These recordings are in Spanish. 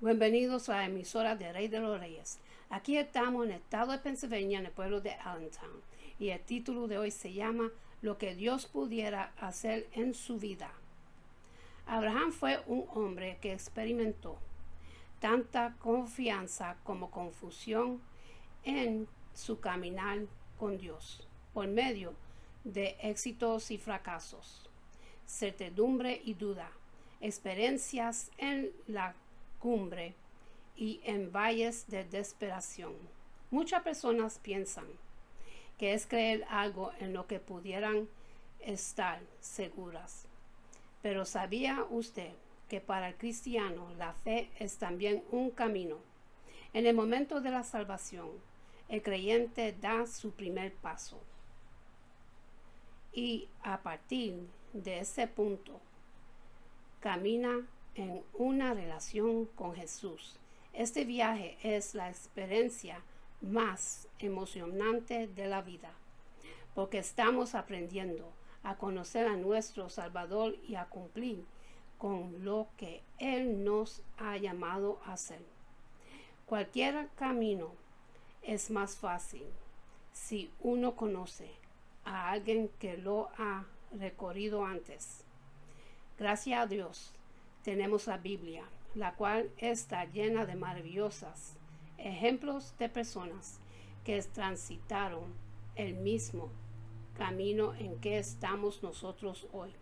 Bienvenidos a la emisora de Rey de los Reyes. Aquí estamos en el estado de Pennsylvania, en el pueblo de Allentown. Y el título de hoy se llama Lo que Dios pudiera hacer en su vida. Abraham fue un hombre que experimentó tanta confianza como confusión en su caminar con Dios, por medio de éxitos y fracasos, certidumbre y duda, experiencias en la cumbre y en valles de desesperación. Muchas personas piensan que es creer algo en lo que pudieran estar seguras. Pero ¿sabía usted que para el cristiano la fe es también un camino? En el momento de la salvación, el creyente da su primer paso. Y a partir de ese punto, camina en una relación con Jesús. Este viaje es la experiencia más emocionante de la vida, porque estamos aprendiendo a conocer a nuestro Salvador y a cumplir con lo que Él nos ha llamado a hacer. Cualquier camino es más fácil si uno conoce a alguien que lo ha recorrido antes. Gracias a Dios tenemos la Biblia, la cual está llena de maravillosos ejemplos de personas que transitaron el mismo camino en que estamos nosotros hoy.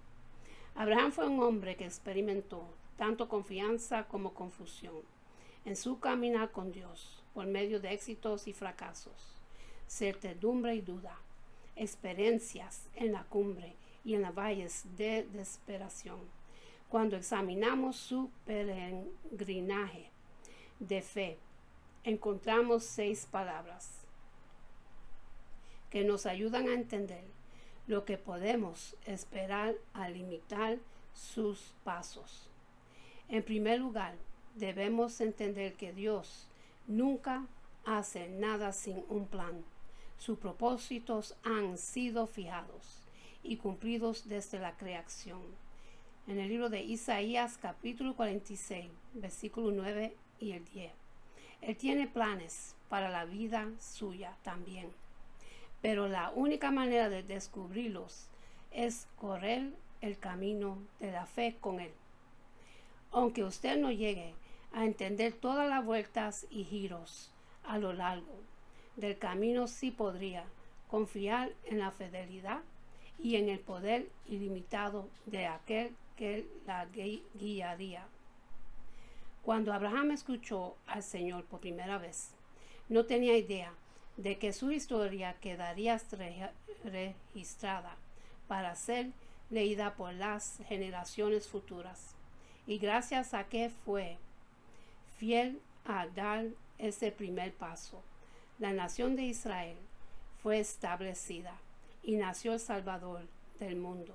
Abraham fue un hombre que experimentó tanto confianza como confusión en su caminar con Dios por medio de éxitos y fracasos, certidumbre y duda, experiencias en la cumbre y en los valles de desesperación. Cuando examinamos su peregrinaje de fe, encontramos 6 palabras que nos ayudan a entender lo que podemos esperar al imitar sus pasos. En primer lugar, debemos entender que Dios nunca hace nada sin un plan. Sus propósitos han sido fijados y cumplidos desde la creación. En el libro de Isaías capítulo 46, versículo 9 y el 10. Él tiene planes para la vida suya también, pero la única manera de descubrirlos es correr el camino de la fe con Él. Aunque usted no llegue a entender todas las vueltas y giros a lo largo del camino, sí podría confiar en la fidelidad y en el poder ilimitado de aquel que la guiaría. Cuando Abraham escuchó al Señor por primera vez, no tenía idea de que su historia quedaría registrada para ser leída por las generaciones futuras. Y gracias a que fue fiel a dar ese primer paso, la nación de Israel fue establecida y nació el Salvador del mundo.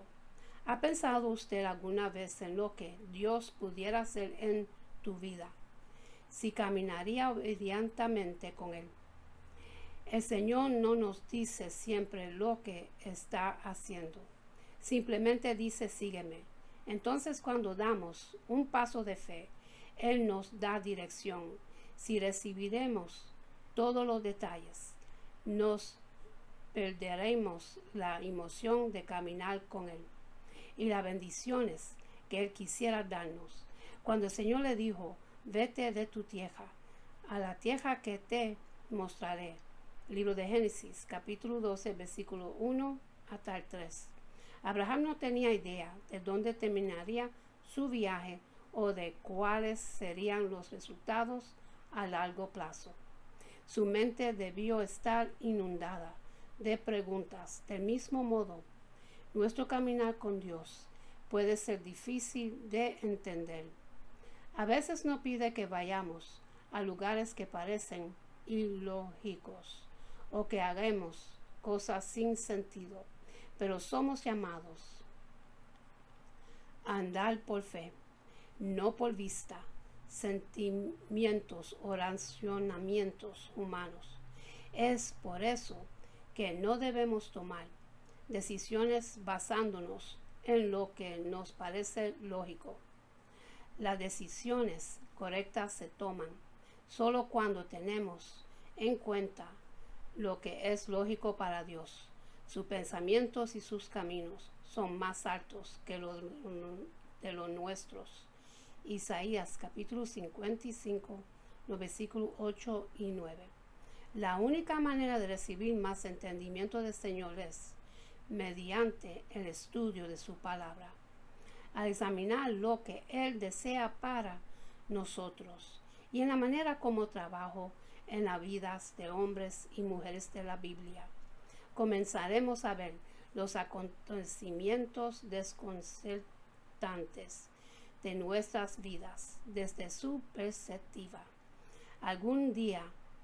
¿Ha pensado usted alguna vez en lo que Dios pudiera hacer en tu vida si caminaría obedientemente con Él? El Señor no nos dice siempre lo que está haciendo. Simplemente dice, sígueme. Entonces, cuando damos un paso de fe, Él nos da dirección. Si recibiremos todos los detalles, nos perderemos la emoción de caminar con Él y las bendiciones que Él quisiera darnos. Cuando el Señor le dijo, vete de tu tierra, a la tierra que te mostraré. Libro de Génesis, capítulo 12, versículo 1 hasta el 3. Abraham no tenía idea de dónde terminaría su viaje o de cuáles serían los resultados a largo plazo. Su mente debió estar inundada de preguntas. Del mismo modo, nuestro caminar con Dios puede ser difícil de entender. A veces nos pide que vayamos a lugares que parecen ilógicos o que hagamos cosas sin sentido, pero somos llamados a andar por fe, no por vista, sentimientos o racionamientos humanos. Es por eso que no debemos tomar decisiones basándonos en lo que nos parece lógico. Las decisiones correctas se toman solo cuando tenemos en cuenta lo que es lógico para Dios. Sus pensamientos y sus caminos son más altos que los de los nuestros. Isaías capítulo 55, los versículos 8 y 9. La única manera de recibir más entendimiento del Señor es mediante el estudio de su palabra, al examinar lo que Él desea para nosotros y en la manera como trabajo en las vidas de hombres y mujeres de la Biblia. Comenzaremos a ver los acontecimientos desconcertantes de nuestras vidas desde su perspectiva. Algún día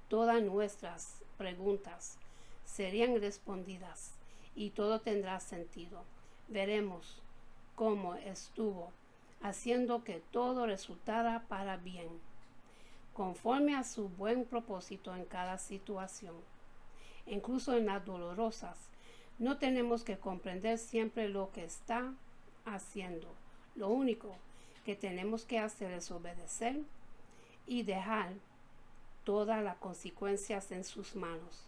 todas nuestras preguntas serían respondidas y todo tendrá sentido. Veremos cómo estuvo haciendo que todo resultara para bien, conforme a su buen propósito en cada situación. Incluso en las dolorosas, no tenemos que comprender siempre lo que está haciendo. Lo único que tenemos que hacer es obedecer y dejar todas las consecuencias en sus manos.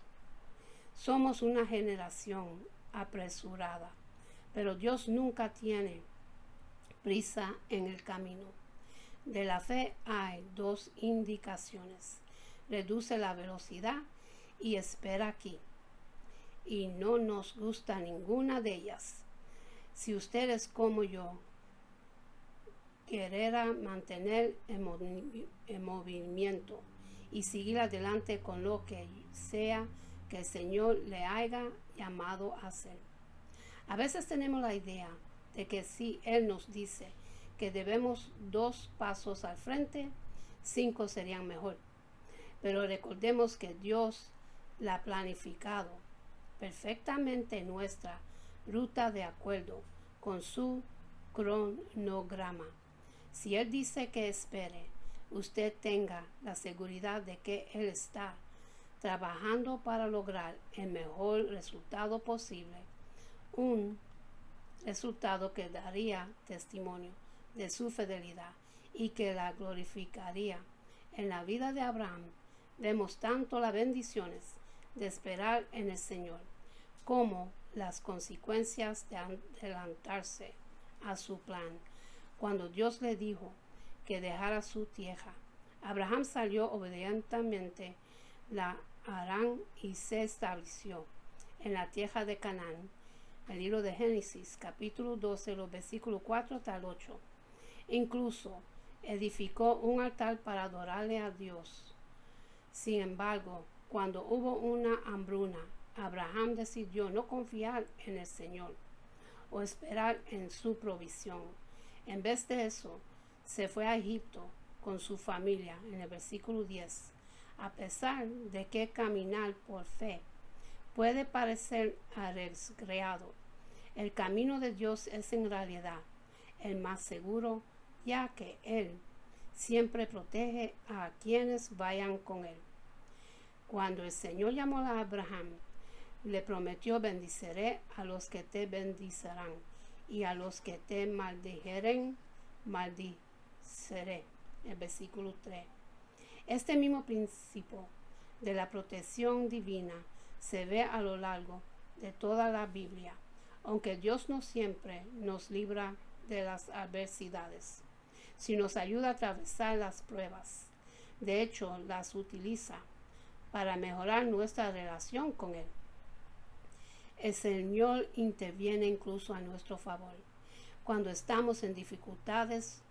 Somos una generación apresurada, pero Dios nunca tiene prisa en el camino. De la fe hay dos indicaciones: reduce la velocidad y espera aquí. Y no nos gusta ninguna de ellas. Si usted es como yo, querrá mantener el movimiento y seguir adelante con lo que sea que el Señor le haya llamado a hacer. A veces tenemos la idea de que si Él nos dice que debemos 2 pasos al frente, 5 serían mejor. Pero recordemos que Dios la ha planificado perfectamente nuestra ruta de acuerdo con su cronograma. Si Él dice que espere, usted tenga la seguridad de que Él está trabajando para lograr el mejor resultado posible, un resultado que daría testimonio de su fidelidad y que la glorificaría. En la vida de Abraham vemos tanto las bendiciones de esperar en el Señor como las consecuencias de adelantarse a su plan. Cuando Dios le dijo que dejara su tierra, Abraham salió obedientemente la Harán y se estableció en la tierra de Canaán. El libro de Génesis, capítulo 12, los versículos 4 hasta el 8. Incluso edificó un altar para adorarle a Dios. Sin embargo, cuando hubo una hambruna, Abraham decidió no confiar en el Señor o esperar en su provisión. En vez de eso, se fue a Egipto con su familia, en el versículo 10. A pesar de que caminar por fe puede parecer arriesgado, el camino de Dios es en realidad el más seguro, ya que Él siempre protege a quienes vayan con Él. Cuando el Señor llamó a Abraham, le prometió: bendiciré a los que te bendicirán, y a los que te maldijeren, maldiciré. El versículo 3. Este mismo principio de la protección divina se ve a lo largo de toda la Biblia, aunque Dios no siempre nos libra de las adversidades, sino nos ayuda a atravesar las pruebas. De hecho, las utiliza para mejorar nuestra relación con Él. El Señor interviene incluso a nuestro favor cuando estamos en dificultades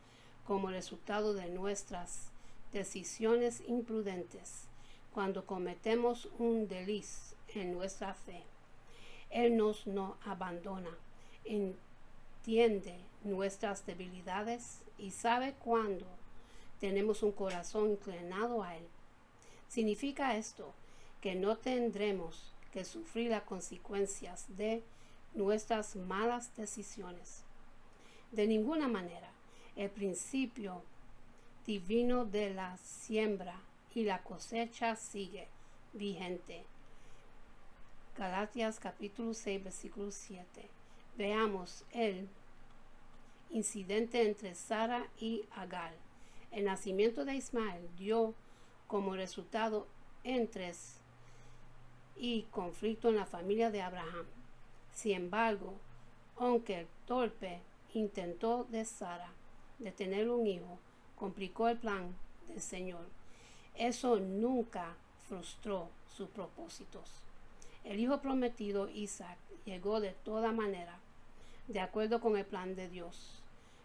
como resultado de nuestras decisiones imprudentes, cuando cometemos un desliz en nuestra fe. Él no abandona, entiende nuestras debilidades y sabe cuándo tenemos un corazón inclinado a Él. Significa esto que no tendremos que sufrir las consecuencias de nuestras malas decisiones. De ninguna manera. El principio divino de la siembra y la cosecha sigue vigente. Galatas capítulo 6, versículo 7. Veamos el incidente entre Sara y Agar El nacimiento de Ismael dio como resultado entres y conflicto en la familia de Abraham. Sin embargo, aunque el torpe intentó de Sara de tener un hijo, complicó el plan del Señor. Eso nunca frustró sus propósitos. El hijo prometido, Isaac, llegó de toda manera, de acuerdo con el plan de Dios.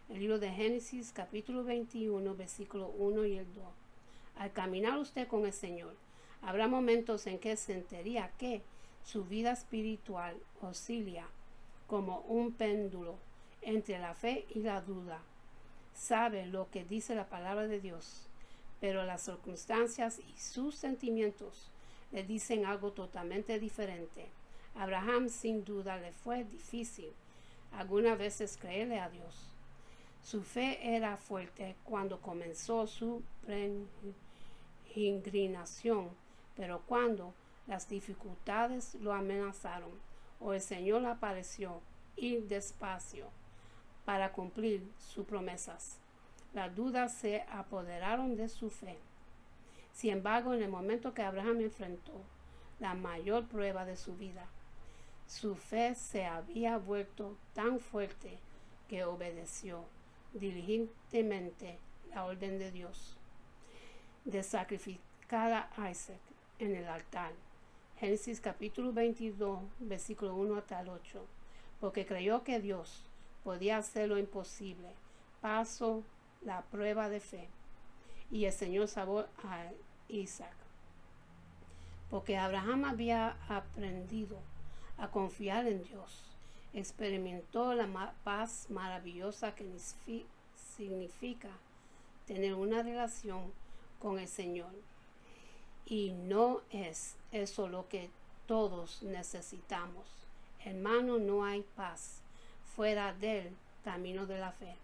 El libro de Génesis, capítulo 21, versículo 1 y el 2. Al caminar usted con el Señor, habrá momentos en que sentiría que su vida espiritual oscila como un péndulo entre la fe y la duda. Sabe lo que dice la palabra de Dios, pero las circunstancias y sus sentimientos le dicen algo totalmente diferente. Abraham sin duda le fue difícil algunas veces creerle a Dios. Su fe era fuerte cuando comenzó su peregrinación, pero cuando las dificultades lo amenazaron o el Señor apareció ir despacio para cumplir sus promesas, las dudas se apoderaron de su fe. Sin embargo, en el momento que Abraham enfrentó la mayor prueba de su vida, su fe se había vuelto tan fuerte que obedeció diligentemente la orden de Dios de sacrificar a Isaac en el altar. Génesis capítulo 22, versículo 1 hasta el 8. Porque creyó que Dios podía hacer lo imposible. Pasó la prueba de fe y el Señor salvó a Isaac. Porque Abraham había aprendido a confiar en Dios. Experimentó la paz maravillosa que significa tener una relación con el Señor. Y no es eso lo que todos necesitamos. Hermano, no hay paz fuera del camino de la fe.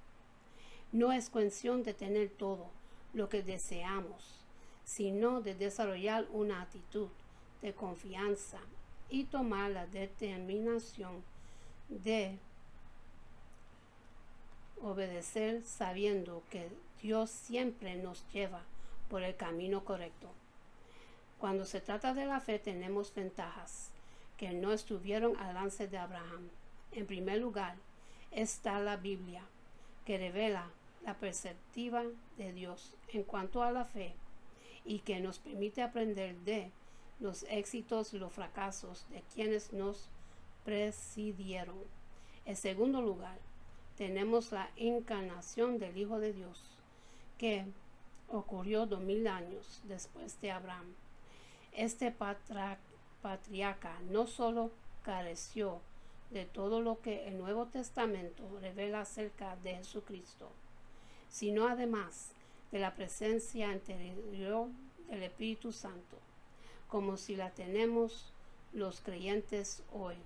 No es cuestión de tener todo lo que deseamos, sino de desarrollar una actitud de confianza y tomar la determinación de obedecer sabiendo que Dios siempre nos lleva por el camino correcto. Cuando se trata de la fe tenemos ventajas que no estuvieron al alcance de Abraham. En primer lugar está la Biblia, que revela la perspectiva de Dios en cuanto a la fe y que nos permite aprender de los éxitos y los fracasos de quienes nos precedieron. En segundo lugar, tenemos la encarnación del Hijo de Dios, que ocurrió 2000 años después de Abraham. Este patriarca no solo careció de todo lo que el Nuevo Testamento revela acerca de Jesucristo, sino además de la presencia interior del Espíritu Santo, como si la tenemos los creyentes hoy.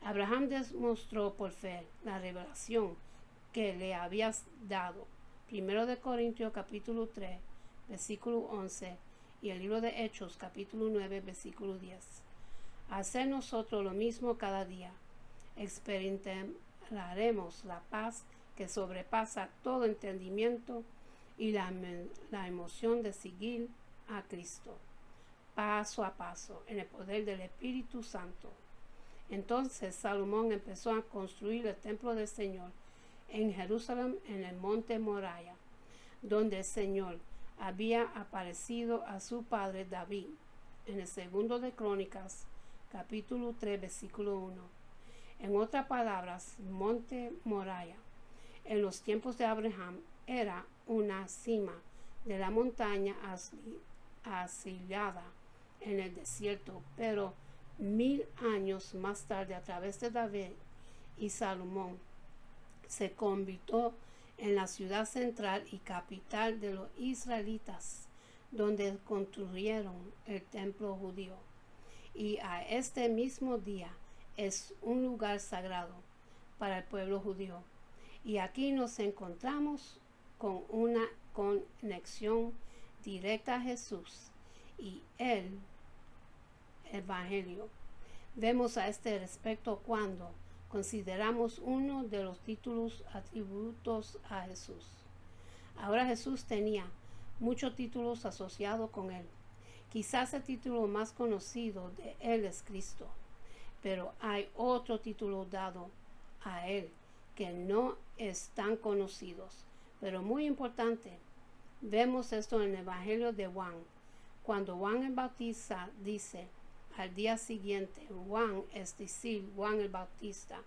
Abraham demostró por fe la revelación que le había dado. 1 Corintios capítulo 3, versículo 11 y el libro de Hechos capítulo 9, versículo 10. Hacer nosotros lo mismo cada día. Experimentaremos la paz que sobrepasa todo entendimiento y la emoción de seguir a Cristo, paso a paso, en el poder del Espíritu Santo. Entonces Salomón empezó a construir el templo del Señor en Jerusalén, en el monte Moriah, donde el Señor había aparecido a su padre David, en el segundo de Crónicas, capítulo 3, versículo 1. En otras palabras, monte Moriah, en los tiempos de Abraham, era una cima de la montaña aislada en el desierto, pero 1000 años más tarde, a través de David y Salomón, se convirtió en la ciudad central y capital de los israelitas, donde construyeron el templo judío. Y a este mismo día es un lugar sagrado para el pueblo judío. Y aquí nos encontramos con una conexión directa a Jesús y el Evangelio. Vemos a este respecto cuando consideramos uno de los títulos atributos a Jesús. Ahora Jesús tenía muchos títulos asociados con él. Quizás el título más conocido de él es Cristo, pero hay otro título dado a él que no es tan conocidos, pero muy importante. Vemos esto en el Evangelio de Juan, cuando Juan el Bautista dice al día siguiente, Juan, es decir, Juan el Bautista,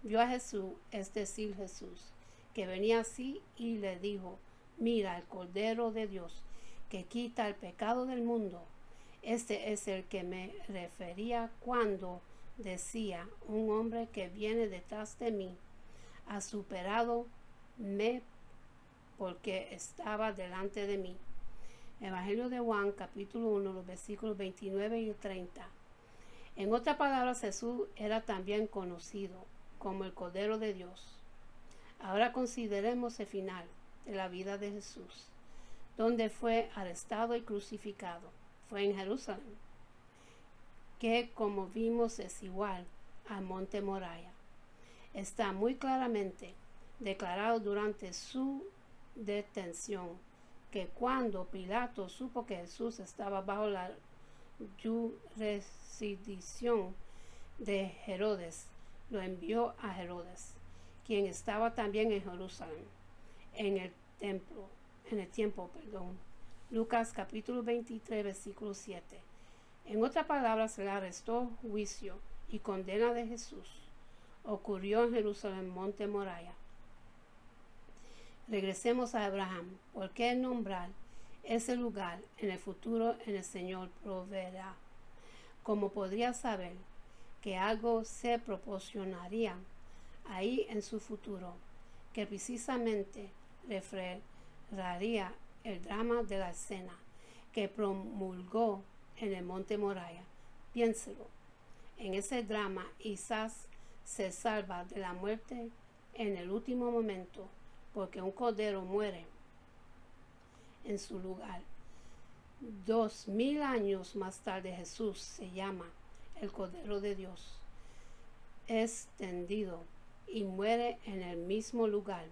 vio a Jesús, es decir, Jesús, que venía así y le dijo, mira el Cordero de Dios, que quita el pecado del mundo. Este es el que me refería cuando decía, un hombre que viene detrás de mí ha superado me porque estaba delante de mí. Evangelio de Juan, capítulo 1, los versículos 29 y 30. En otras palabras, Jesús era también conocido como el Cordero de Dios. Ahora consideremos el final de la vida de Jesús, donde fue arrestado y crucificado. Fue en Jerusalén, que como vimos es igual al monte Moriah. Está muy claramente declarado durante su detención que cuando Pilato supo que Jesús estaba bajo la jurisdicción de Herodes, lo envió a Herodes, quien estaba también en Jerusalén, en el tiempo. Lucas capítulo 23, versículo 7. En otras palabras, se le arrestó, juicio y condena de Jesús ocurrió en Jerusalén, monte Moriah. Regresemos a Abraham. ¿Por qué nombrar ese lugar en el futuro en el Señor proveerá? Como podría saber que algo se proporcionaría ahí en su futuro, que precisamente reflejaría el drama de la escena que promulgó en el monte Moriah. Piénselo. En ese drama, Isaac se salva de la muerte en el último momento, porque un cordero muere en su lugar. 2000 años más tarde Jesús se llama el Cordero de Dios, es tendido y muere en el mismo lugar.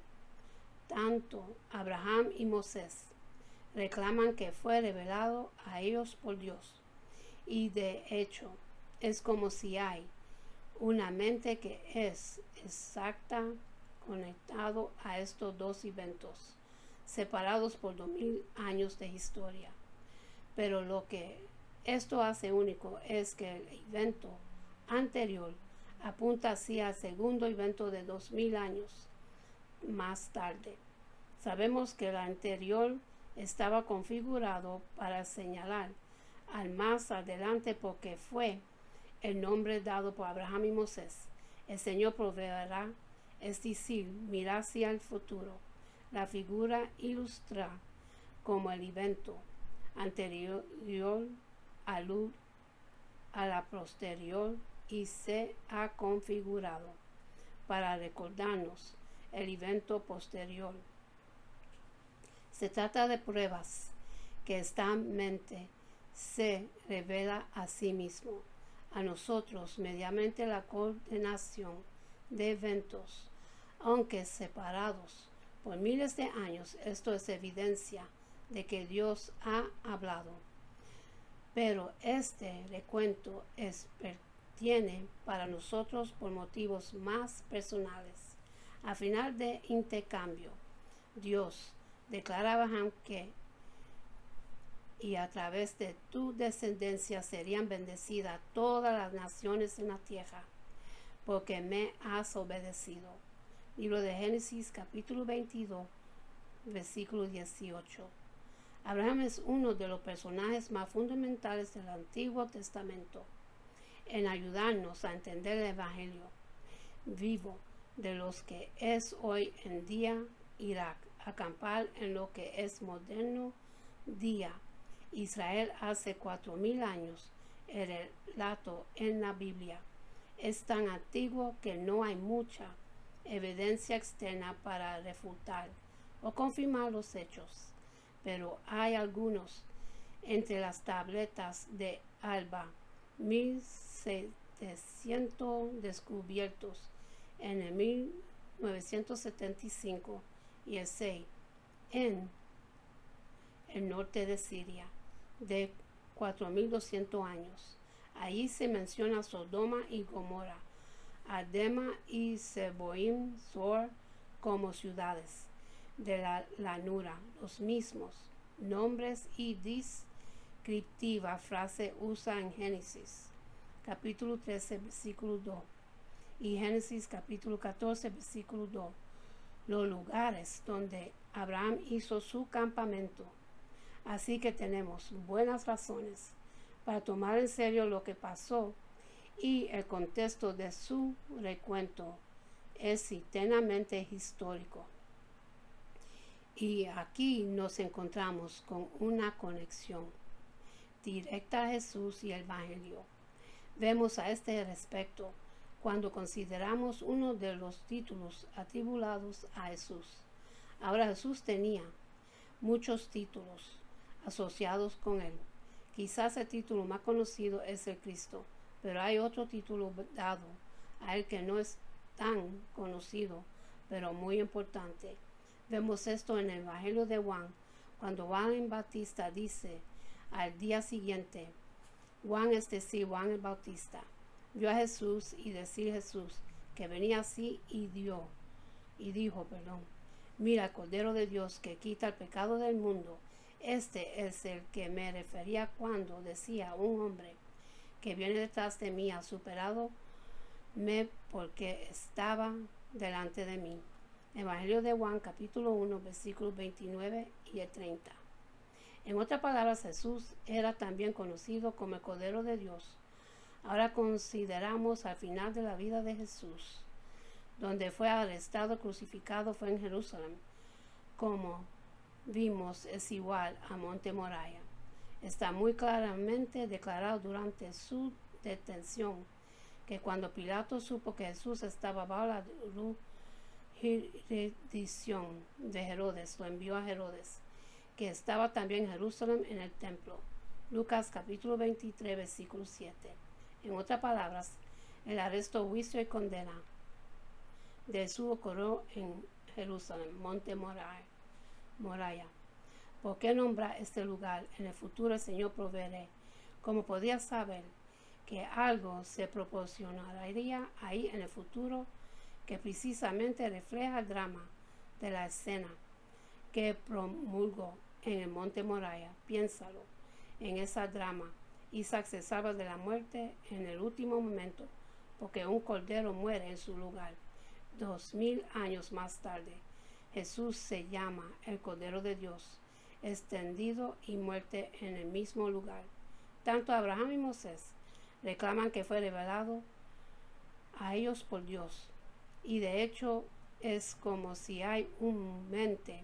Tanto Abraham y Moisés reclaman que fue revelado a ellos por Dios, y de hecho es como si hay una mente que es exacta conectado a estos dos eventos, separados por 2000 años de historia. Pero lo que esto hace único es que el evento anterior apunta hacia el segundo evento de 2000 años más tarde. Sabemos que el anterior estaba configurado para señalar al más adelante porque fue el nombre dado por Abraham y Moisés. El Señor proveerá, es decir, mirar hacia el futuro. La figura ilustra como el evento anterior alude a la posterior y se ha configurado para recordarnos el evento posterior. Se trata de pruebas que esta mente se revela a sí mismo, a nosotros mediante la coordinación de eventos, aunque separados por miles de años. Esto es evidencia de que Dios ha hablado. Pero este recuento pertiene para nosotros por motivos más personales. Al final de intercambio, Dios declara a Abraham que y a través de tu descendencia serían bendecidas todas las naciones en la tierra, porque me has obedecido. Libro de Génesis capítulo 22, versículo 18. Abraham es uno de los personajes más fundamentales del Antiguo Testamento en ayudarnos a entender el Evangelio vivo de los que es hoy en día Irak, acampar en lo que es moderno día Israel hace 4000 años. El relato en la Biblia es tan antiguo que no hay mucha evidencia externa para refutar o confirmar los hechos, pero hay algunos entre las tabletas de Alba, 1700 descubiertos en el 1975 y el 6 en el norte de Siria, de 4200 años. Allí se menciona Sodoma y Gomorra, Adema y Seboim, Zor, como ciudades de la llanura. Los mismos nombres y descriptiva frase usa en Génesis capítulo 13 versículo 2 y Génesis capítulo 14 versículo 2, los lugares donde Abraham hizo su campamento. Así que tenemos buenas razones para tomar en serio lo que pasó, y el contexto de su recuento es eternamente histórico. Y aquí nos encontramos con una conexión directa a Jesús y el Evangelio. Vemos a este respecto cuando consideramos uno de los títulos atribulados a Jesús. Ahora, Jesús tenía muchos títulos asociados con él. Quizás el título más conocido es el Cristo, pero hay otro título dado a él que no es tan conocido, pero muy importante. Vemos esto en el Evangelio de Juan, cuando Juan el Bautista dice al día siguiente, Juan, es decir, Juan el Bautista, vio a Jesús y decir Jesús que venía así y dijo, mira el Cordero de Dios que quita el pecado del mundo. Este es el que me refería cuando decía, un hombre que viene detrás de mí ha superado porque estaba delante de mí. Evangelio de Juan capítulo 1 versículos 29 y el 30. En otras palabras, Jesús era también conocido como el Cordero de Dios. Ahora consideramos al final de la vida de Jesús, donde fue arrestado, crucificado, fue en Jerusalén. Como vimos, es igual a Monte Moriah. Está muy claramente declarado durante su detención que cuando Pilato supo que Jesús estaba bajo la jurisdicción de Herodes, lo envió a Herodes, que estaba también en Jerusalén en el templo. Lucas capítulo 23 versículo 7. En otras palabras, el arresto, juicio y condena de Jesús ocurrió en Jerusalén, Monte Moriah. ¿Por qué nombrar este lugar? En el futuro el Señor proveerá. Como podía saber que algo se proporcionaría ahí en el futuro que precisamente refleja el drama de la escena que promulgó en el Monte Moriah. Piénsalo en ese drama. Isaac se salva de la muerte en el último momento porque un cordero muere en su lugar. 2000 años más tarde, Jesús se llama el Cordero de Dios, extendido y muerte en el mismo lugar. Tanto Abraham y Moisés reclaman que fue revelado a ellos por Dios, y de hecho es como si hay un mente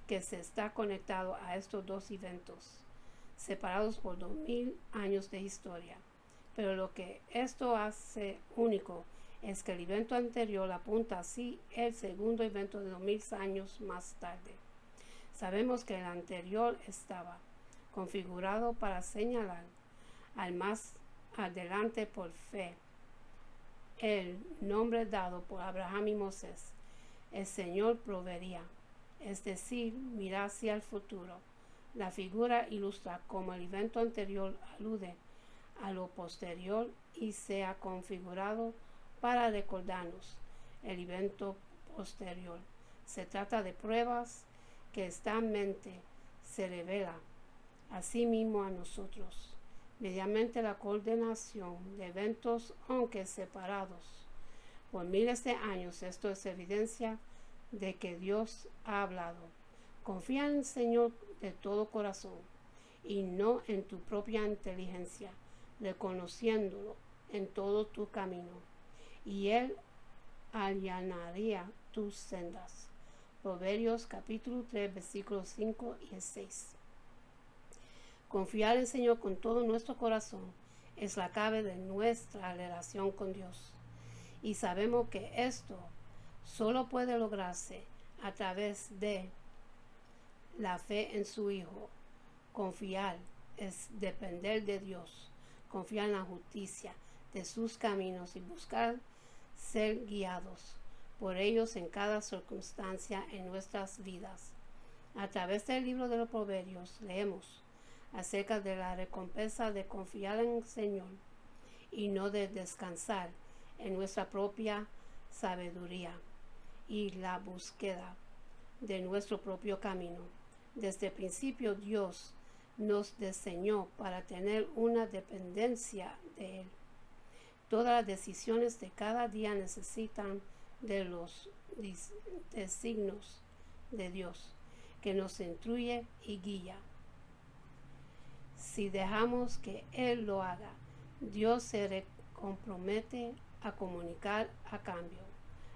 que se está conectado a estos dos eventos, separados por 2000 años de historia. Pero lo que esto hace único es que el evento anterior apunta así el segundo evento de 2000 años más tarde. Sabemos que el anterior estaba configurado para señalar al más adelante por fe, el nombre dado por Abraham y Moisés. El Señor proveería, es decir, mira hacia el futuro. La figura ilustra cómo el evento anterior alude a lo posterior y se ha configurado para recordarnos el evento posterior. Se trata de pruebas que esta mente se revela a sí mismo a nosotros mediante la coordinación de eventos, aunque separados por miles de años. Esto es evidencia de que Dios ha hablado. Confía en el Señor de todo corazón y no en tu propia inteligencia, reconociéndolo en todo tu camino, y Él allanaría tus sendas. Proverbios capítulo 3 versículos 5 y 6. Confiar en el Señor con todo nuestro corazón es la clave de nuestra relación con Dios. Y sabemos que esto solo puede lograrse a través de la fe en su Hijo. Confiar es depender de Dios, confiar en la justicia de sus caminos y buscar ser guiados por ellos en cada circunstancia en nuestras vidas. A través del libro de los Proverbios leemos acerca de la recompensa de confiar en el Señor y no de descansar en nuestra propia sabiduría y la búsqueda de nuestro propio camino. Desde el principio Dios nos diseñó para tener una dependencia de Él. Todas las decisiones de cada día necesitan de los designios de Dios, que nos instruye y guía. Si dejamos que Él lo haga, Dios se compromete a comunicar a cambio.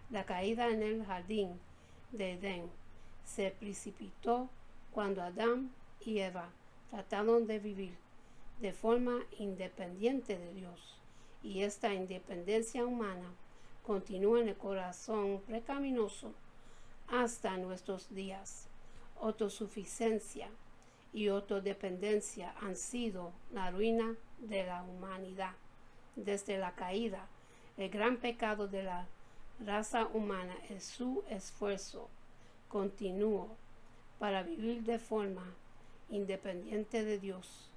La caída en el jardín de Edén se precipitó cuando Adán y Eva trataron de vivir de forma independiente de Dios, y esta independencia humana continúa en el corazón pecaminoso hasta nuestros días. Autosuficiencia y autodependencia han sido la ruina de la humanidad. Desde la caída, el gran pecado de la raza humana es su esfuerzo continuo para vivir de forma independiente de Dios.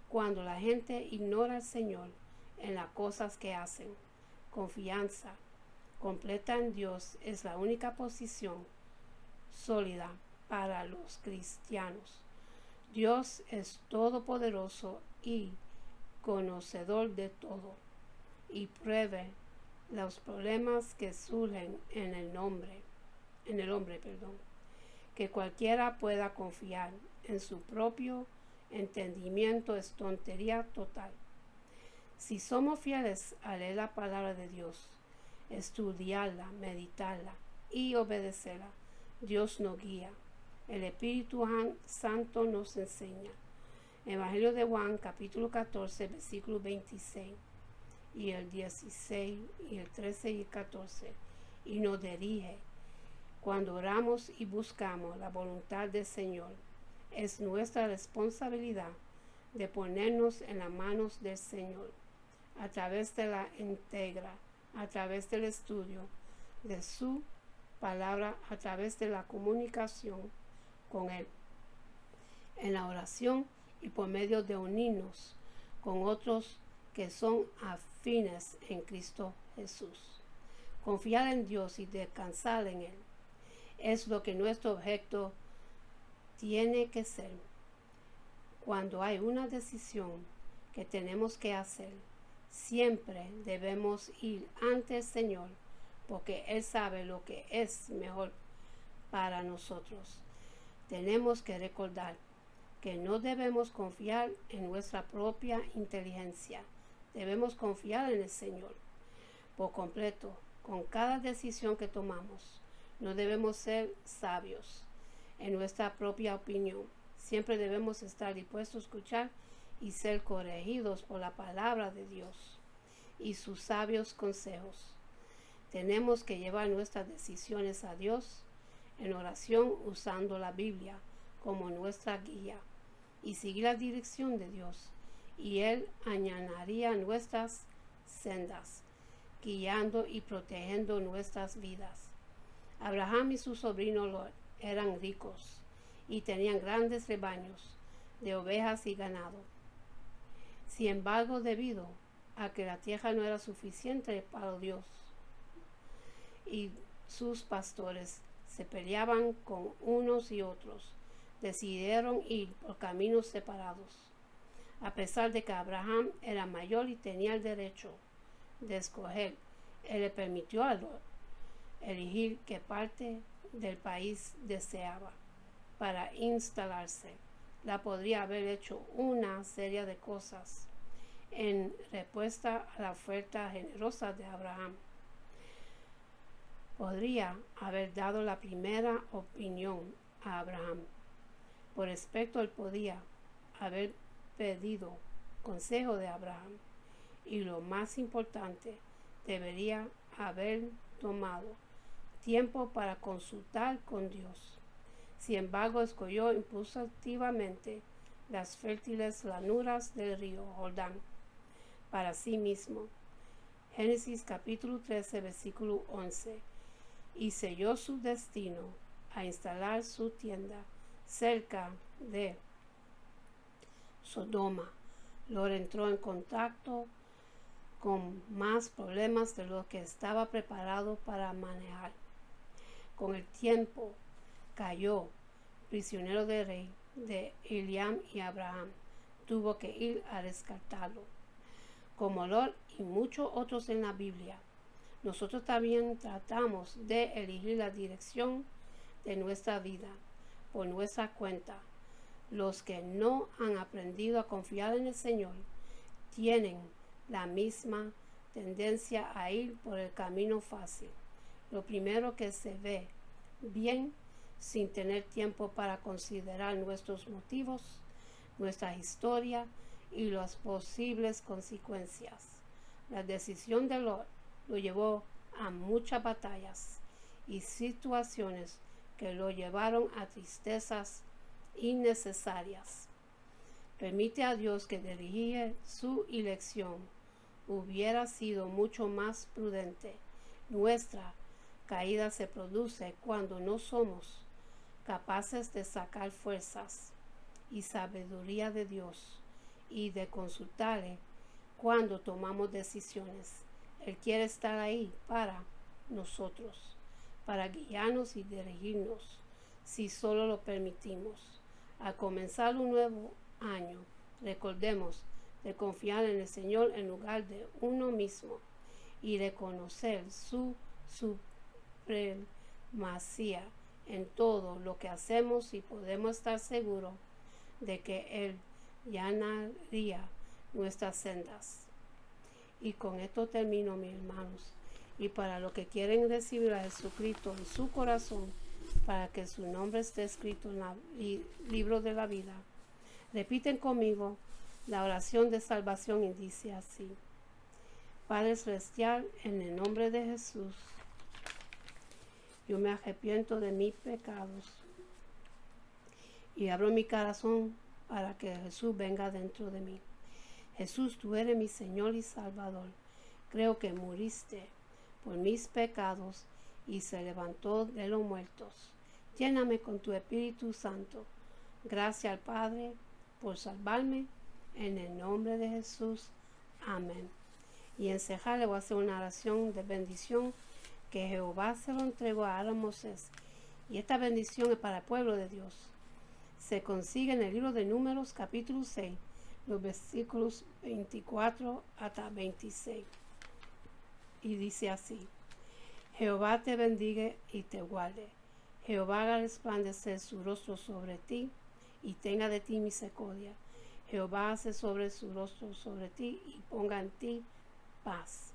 Cuando la gente ignora al Señor en las cosas que hacen, confianza completa en Dios es la única posición sólida para los cristianos. Dios es todopoderoso y conocedor de todo, y prevé los problemas que surgen en el hombre, que cualquiera pueda confiar en su propio entendimiento es tontería total. Si somos fieles a leer la palabra de Dios, estudiarla, meditarla y obedecerla, Dios nos guía. El Espíritu Santo nos enseña. Evangelio de Juan, capítulo 14, versículo 26 y el 16 y el 13 y el 14, y nos dirige. Cuando oramos y buscamos la voluntad del Señor, es nuestra responsabilidad de ponernos en las manos del Señor a través de la íntegra, a través del estudio de su palabra, a través de la comunicación con Él, en la oración y por medio de unirnos con otros que son afines en Cristo Jesús. Confiar en Dios y descansar en Él es lo que nuestro objeto tiene que ser. Cuando hay una decisión que tenemos que hacer, siempre debemos ir ante el Señor, porque Él sabe lo que es mejor para nosotros. Tenemos que recordar que no debemos confiar en nuestra propia inteligencia. Debemos confiar en el Señor por completo con cada decisión que tomamos. No debemos ser sabios en nuestra propia opinión. Siempre debemos estar dispuestos a escuchar y ser corregidos por la palabra de Dios y sus sabios consejos. Tenemos que llevar nuestras decisiones a Dios en oración usando la Biblia como nuestra guía y seguir la dirección de Dios, y Él allanaría nuestras sendas, guiando y protegiendo nuestras vidas. Abraham y su sobrino Lot eran ricos y tenían grandes rebaños de ovejas y ganado. Sin embargo, debido a que la tierra no era suficiente para Dios y sus pastores se peleaban con unos y otros, decidieron ir por caminos separados. A pesar de que Abraham era mayor y tenía el derecho de escoger, Él le permitió a Lot elegir qué parte del país deseaba para instalarse. La podría haber hecho una serie de cosas en respuesta a la oferta generosa de Abraham. Podría haber dado la primera opinión a Abraham. Por respecto, él podía haber pedido consejo de Abraham, y lo más importante, debería haber tomado tiempo para consultar con Dios. Sin embargo, escogió impulsivamente las fértiles llanuras del río Jordán para sí mismo. Génesis capítulo 13, versículo 11. Y selló su destino a instalar su tienda cerca de Sodoma. Lot entró en contacto con más problemas de lo que estaba preparado para manejar. Con el tiempo cayó prisionero del rey de Eliam y Abraham. Tuvo que ir a rescatarlo. Como Lot y muchos otros en la Biblia, nosotros también tratamos de elegir la dirección de nuestra vida por nuestra cuenta. Los que no han aprendido a confiar en el Señor tienen la misma tendencia a ir por el camino fácil. Lo primero que se ve bien sin tener tiempo para considerar nuestros motivos, nuestra historia y las posibles consecuencias. La decisión de Lot lo llevó a muchas batallas y situaciones que lo llevaron a tristezas innecesarias. Permite a Dios que dirija su elección. Hubiera sido mucho más prudente. Nuestra caída se produce cuando no somos capaces de sacar fuerzas y sabiduría de Dios y de consultarle cuando tomamos decisiones. Él quiere estar ahí para nosotros, para guiarnos y dirigirnos, si solo lo permitimos. Al comenzar un nuevo año, recordemos de confiar en el Señor en lugar de uno mismo y reconocer su supremacía en todo lo que hacemos, y podemos estar seguros de que Él llenaría nuestras sendas. Y con esto termino, mis hermanos. Y para los que quieren recibir a Jesucristo en su corazón, para que su nombre esté escrito en el libro de la vida, repiten conmigo la oración de salvación y dice así: Padre Celestial, en el nombre de Jesús, yo me arrepiento de mis pecados y abro mi corazón para que Jesús venga dentro de mí. Jesús, tú eres mi Señor y Salvador. Creo que muriste por mis pecados y se levantó de los muertos. Lléname con tu Espíritu Santo. Gracias al Padre por salvarme. En el nombre de Jesús. Amén. Y en Cejar le voy a hacer una oración de bendición que Jehová se lo entregó a Aarón Moisés. Y esta bendición es para el pueblo de Dios. Se consigue en el libro de Números, capítulo 6, los versículos 24 hasta 26. Y dice así: Jehová te bendiga y te guarde. Jehová haga resplandecer su rostro sobre ti y tenga de ti misericordia. Jehová hace sobre su rostro sobre ti y ponga en ti paz.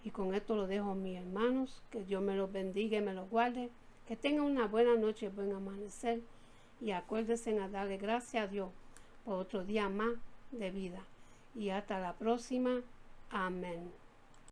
Y con esto lo dejo, mis hermanos. Que Dios me los bendiga y me los guarde. Que tengan una buena noche, buen amanecer. Y acuérdense a darle gracias a Dios por otro día más de vida. Y hasta la próxima. Amén.